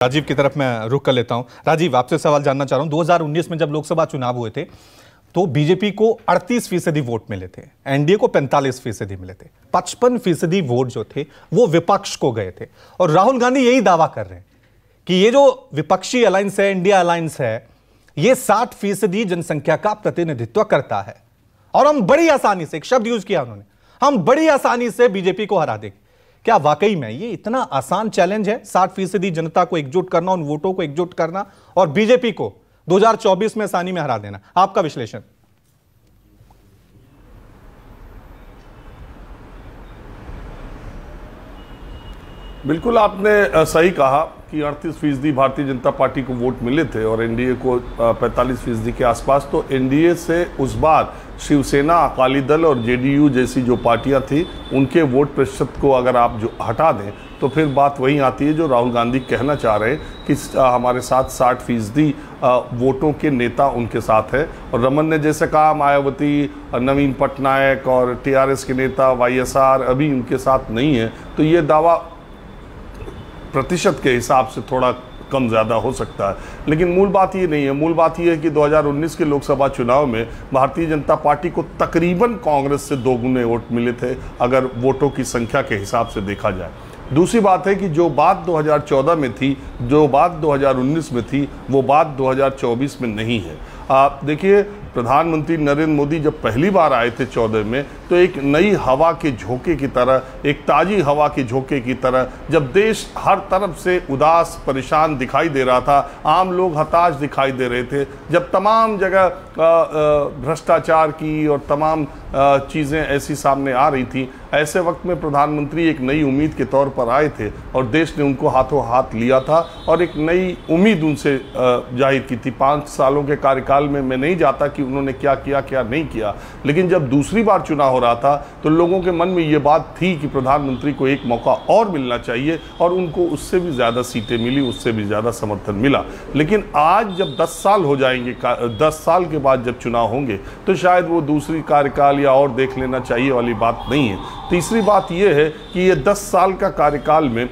राजीव की तरफ मैं रुख कर लेता हूं। राजीव, आपसे सवाल जानना चाह रहा हूं। 2019 में जब लोकसभा चुनाव हुए थे तो बीजेपी को 38% वोट मिले थे, एनडीए को 45% मिले थे। 55% वोट जो थे वो विपक्ष को गए थे। और राहुल गांधी यही दावा कर रहे हैं कि ये जो विपक्षी अलायंस है, इंडिया अलायंस है, ये 60% जनसंख्या का प्रतिनिधित्व करता है और हम बड़ी आसानी से, एक शब्द यूज किया उन्होंने, हम बड़ी आसानी से बीजेपी को हरा देंगे। क्या वाकई में ये इतना आसान चैलेंज है 60% जनता को एकजुट करना, उन वोटों को एकजुट करना और बीजेपी को 2024 में आसानी में हरा देना? आपका विश्लेषण। बिल्कुल आपने सही कहा कि 38% भारतीय जनता पार्टी को वोट मिले थे और एनडीए को 45% के आसपास। तो एनडीए से उस बार शिवसेना, अकाली दल और जेडीयू जैसी जो पार्टियां थी उनके वोट प्रतिशत को अगर आप जो हटा दें तो फिर बात वहीं आती है जो राहुल गांधी कहना चाह रहे हैं कि हमारे साथ 60% वोटों के नेता उनके साथ है। और रमन ने जैसे कहा, मायावती, नवीन पटनायक और टीआरएस के नेता वाईएसआर अभी उनके साथ नहीं है। तो ये दावा प्रतिशत के हिसाब से थोड़ा कम ज़्यादा हो सकता है, लेकिन मूल बात ये नहीं है। मूल बात ये है कि 2019 के लोकसभा चुनाव में भारतीय जनता पार्टी को तकरीबन कांग्रेस से 2 गुने वोट मिले थे अगर वोटों की संख्या के हिसाब से देखा जाए। दूसरी बात है कि जो बात 2014 में थी, जो बात 2019 में थी, वो बात 2024 में नहीं है। आप देखिए, प्रधानमंत्री नरेंद्र मोदी जब पहली बार आए थे 14 में, तो एक नई हवा के झोंके की तरह, एक ताज़ी हवा के झोंके की तरह, जब देश हर तरफ से उदास, परेशान दिखाई दे रहा था, आम लोग हताश दिखाई दे रहे थे, जब तमाम जगह भ्रष्टाचार की और तमाम चीज़ें ऐसी सामने आ रही थी, ऐसे वक्त में प्रधानमंत्री एक नई उम्मीद के तौर पर आए थे और देश ने उनको हाथों हाथ लिया था और एक नई उम्मीद उनसे जाहिर की थी। 5 सालों के कार्यकाल में मैं नहीं जाता कि उन्होंने क्या किया क्या नहीं किया, लेकिन जब दूसरी बार चुनाव हो रहा था तो लोगों के मन में ये बात थी कि प्रधानमंत्री को एक मौका और मिलना चाहिए और उनको उससे भी ज़्यादा सीटें मिली, उससे भी ज़्यादा समर्थन मिला। लेकिन आज जब 10 साल हो जाएंगे, 10 साल के बाद जब चुनाव होंगे, तो शायद वो दूसरी कार्यकाल या और देख लेना चाहिए वाली बात नहीं है। तीसरी बात यह है कि ये 10 साल का कार्यकाल में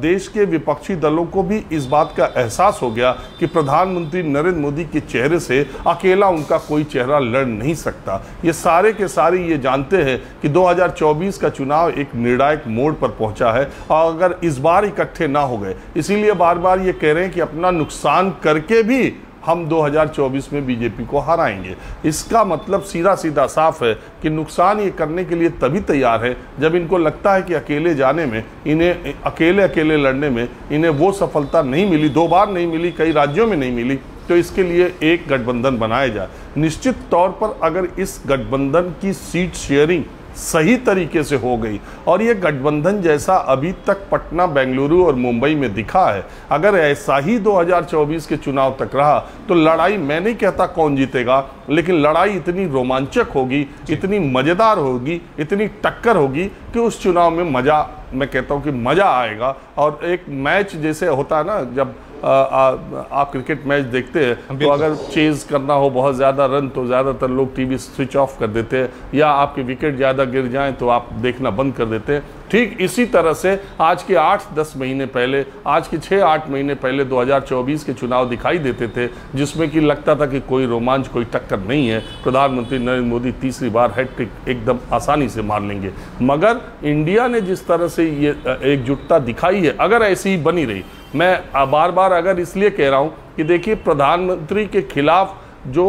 देश के विपक्षी दलों को भी इस बात का एहसास हो गया कि प्रधानमंत्री नरेंद्र मोदी के चेहरे से अकेला उनका कोई चेहरा लड़ नहीं सकता। ये सारे के सारे ये जानते हैं कि 2024 का चुनाव एक निर्णायक मोड़ पर पहुंचा है और अगर इस बार इकट्ठे ना हो गए, इसीलिए बार बार ये कह रहे हैं कि अपना नुकसान करके भी हम 2024 में बीजेपी को हराएंगे। इसका मतलब सीधा सीधा साफ है कि नुकसान ये करने के लिए तभी तैयार है जब इनको लगता है कि अकेले जाने में, इन्हें अकेले लड़ने में इन्हें वो सफलता नहीं मिली, 2 बार नहीं मिली, कई राज्यों में नहीं मिली, तो इसके लिए एक गठबंधन बनाया जाए। निश्चित तौर पर अगर इस गठबंधन की सीट शेयरिंग सही तरीके से हो गई और ये गठबंधन जैसा अभी तक पटना, बेंगलुरु और मुंबई में दिखा है, अगर ऐसा ही 2024 के चुनाव तक रहा तो लड़ाई, मैं नहीं कहता कौन जीतेगा, लेकिन लड़ाई इतनी रोमांचक होगी, इतनी मज़ेदार होगी, इतनी टक्कर होगी कि उस चुनाव में मज़ा, मैं कहता हूँ कि मज़ा आएगा। और एक मैच जैसे होता है ना, जब आप क्रिकेट मैच देखते हैं तो अगर चेज करना हो बहुत ज़्यादा रन तो ज़्यादातर लोग टीवी स्विच ऑफ कर देते हैं, या आपके विकेट ज़्यादा गिर जाएं तो आप देखना बंद कर देते हैं। ठीक इसी तरह से आज के 8-10 महीने पहले, आज के 6-8 महीने पहले 2024 के चुनाव दिखाई देते थे जिसमें कि लगता था कि कोई रोमांच, कोई टक्कर नहीं है, प्रधानमंत्री नरेंद्र मोदी तीसरी बार हैट्रिक एकदम आसानी से मार लेंगे। मगर इंडिया ने जिस तरह से ये एकजुटता दिखाई है, अगर ऐसी ही बनी रही, मैं बार बार अगर इसलिए कह रहा हूँ कि देखिए, प्रधानमंत्री के खिलाफ जो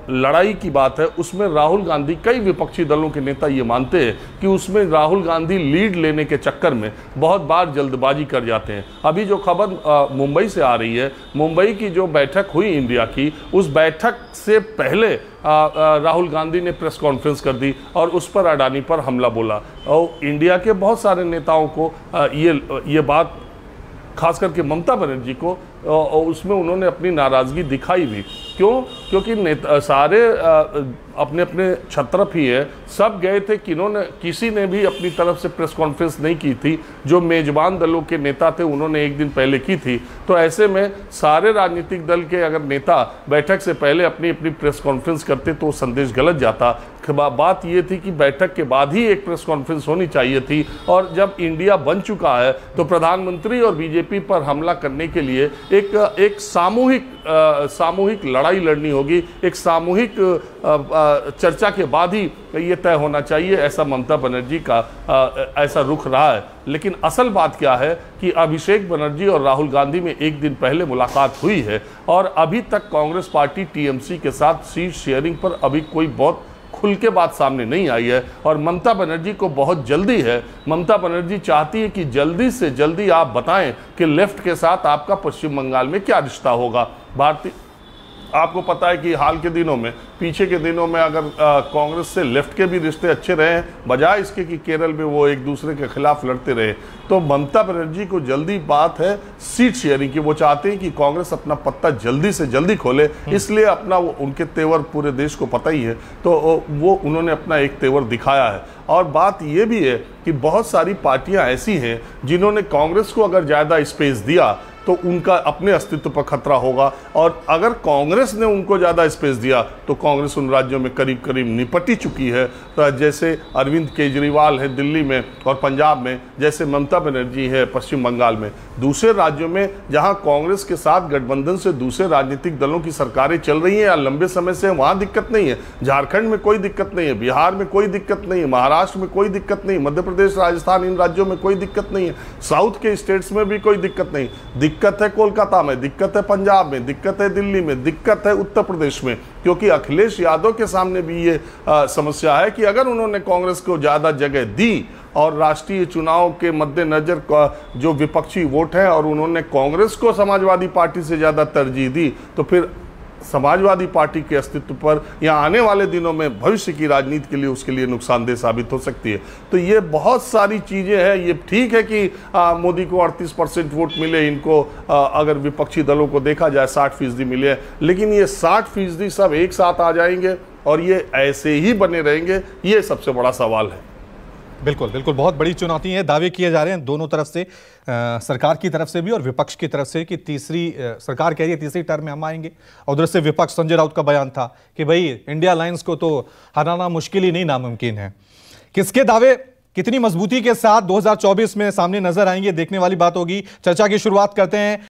लड़ाई की बात है उसमें राहुल गांधी, कई विपक्षी दलों के नेता ये मानते हैं कि उसमें राहुल गांधी लीड लेने के चक्कर में बहुत बार जल्दबाजी कर जाते हैं। अभी जो खबर मुंबई से आ रही है, मुंबई की जो बैठक हुई इंडिया की, उस बैठक से पहले राहुल गांधी ने प्रेस कॉन्फ्रेंस कर दी और उस पर अडानी पर हमला बोला। और इंडिया के बहुत सारे नेताओं को ये बात, खास करके ममता बनर्जी को, उसमें उन्होंने अपनी नाराज़गी दिखाई भी। क्यों? क्योंकि सारे अपने अपने छत्रप ही है, सब गए थे कि किसी ने भी अपनी तरफ से प्रेस कॉन्फ्रेंस नहीं की थी। जो मेजबान दलों के नेता थे उन्होंने एक दिन पहले की थी। तो ऐसे में सारे राजनीतिक दल के अगर नेता बैठक से पहले अपनी अपनी प्रेस कॉन्फ्रेंस करते तो संदेश गलत जाता। बात ये थी कि बैठक के बाद ही एक प्रेस कॉन्फ्रेंस होनी चाहिए थी। और जब इंडिया बन चुका है तो प्रधानमंत्री और बीजेपी पर हमला करने के लिए एक सामूहिक लड़ाई लड़नी होगी। एक सामूहिक चर्चा के बाद ही ये तय होना चाहिए। ऐसा ममता बनर्जी का ऐसा रुख रहा है। लेकिन असल बात क्या है कि अभिषेक बनर्जी और राहुल गांधी में एक दिन पहले मुलाकात हुई है और अभी तक कांग्रेस पार्टी टीएमसी के साथ सीट शेयरिंग पर अभी कोई बहुत खुल के बात सामने नहीं आई है। और ममता बनर्जी को बहुत जल्दी है। ममता बनर्जी चाहती है कि जल्दी से जल्दी आप बताएं कि लेफ्ट के साथ आपका पश्चिम बंगाल में क्या रिश्ता होगा। आपको पता है कि हाल के दिनों में, पीछे के दिनों में अगर कांग्रेस से लेफ्ट के भी रिश्ते अच्छे रहे हैं, बजाय इसके कि केरल में वो एक दूसरे के खिलाफ लड़ते रहे। तो ममता बनर्जी को जल्दी बात है सीट शेयरिंग की। वो चाहते हैं कि कांग्रेस अपना पत्ता जल्दी से जल्दी खोले, इसलिए अपना उनके तेवर पूरे देश को पता ही है। तो वो उन्होंने अपना एक तेवर दिखाया है। और बात ये भी है कि बहुत सारी पार्टियां ऐसी हैं जिन्होंने कांग्रेस को अगर ज़्यादा स्पेस दिया तो उनका अपने अस्तित्व पर खतरा होगा। और अगर कांग्रेस ने उनको ज़्यादा स्पेस दिया तो कांग्रेस उन राज्यों में करीब करीब निपटी चुकी है। तो जैसे अरविंद केजरीवाल है दिल्ली में और पंजाब में, जैसे ममता बनर्जी है पश्चिम बंगाल में। दूसरे राज्यों में जहां कांग्रेस के साथ गठबंधन से दूसरे राजनीतिक दलों की सरकारें चल रही हैं या लंबे समय से, वहां दिक्कत नहीं है। झारखंड में कोई दिक्कत नहीं है, बिहार में कोई दिक्कत नहीं है, महाराष्ट्र में कोई दिक्कत नहीं, मध्य प्रदेश, राजस्थान, इन राज्यों में कोई दिक्कत नहीं है, साउथ के स्टेट्स में भी कोई दिक्कत नहीं। दिक्कत है कोलकाता में, दिक्कत है पंजाब में, दिक्कत है दिल्ली में, दिक्कत है उत्तर प्रदेश में। क्योंकि अखिलेश यादव के सामने भी ये समस्या है कि अगर उन्होंने कांग्रेस को ज़्यादा जगह दी और राष्ट्रीय चुनाव के मद्देनजर जो विपक्षी वोट है और उन्होंने कांग्रेस को समाजवादी पार्टी से ज़्यादा तरजीह दी, तो फिर समाजवादी पार्टी के अस्तित्व पर या आने वाले दिनों में भविष्य की राजनीति के लिए उसके लिए नुकसानदेह साबित हो सकती है। तो ये बहुत सारी चीज़ें हैं। ये ठीक है कि मोदी को 38% वोट मिले, इनको अगर विपक्षी दलों को देखा जाए 60% मिले, लेकिन ये 60% सब एक साथ आ जाएंगे और ये ऐसे ही बने रहेंगे, ये सबसे बड़ा सवाल है। बिल्कुल बिल्कुल, बहुत बड़ी चुनौती है। दावे किए जा रहे हैं दोनों तरफ से, सरकार की तरफ से भी और विपक्ष की तरफ से, कि सरकार कह रही है तीसरी टर्म में हम आएंगे। और उधर से विपक्ष, संजय राउत का बयान था कि भाई इंडिया अलायंस को तो हराना मुश्किल ही नहीं, नामुमकिन है। किसके दावे कितनी मजबूती के साथ 2024 में सामने नजर आएंगे, देखने वाली बात होगी। चर्चा की शुरुआत करते हैं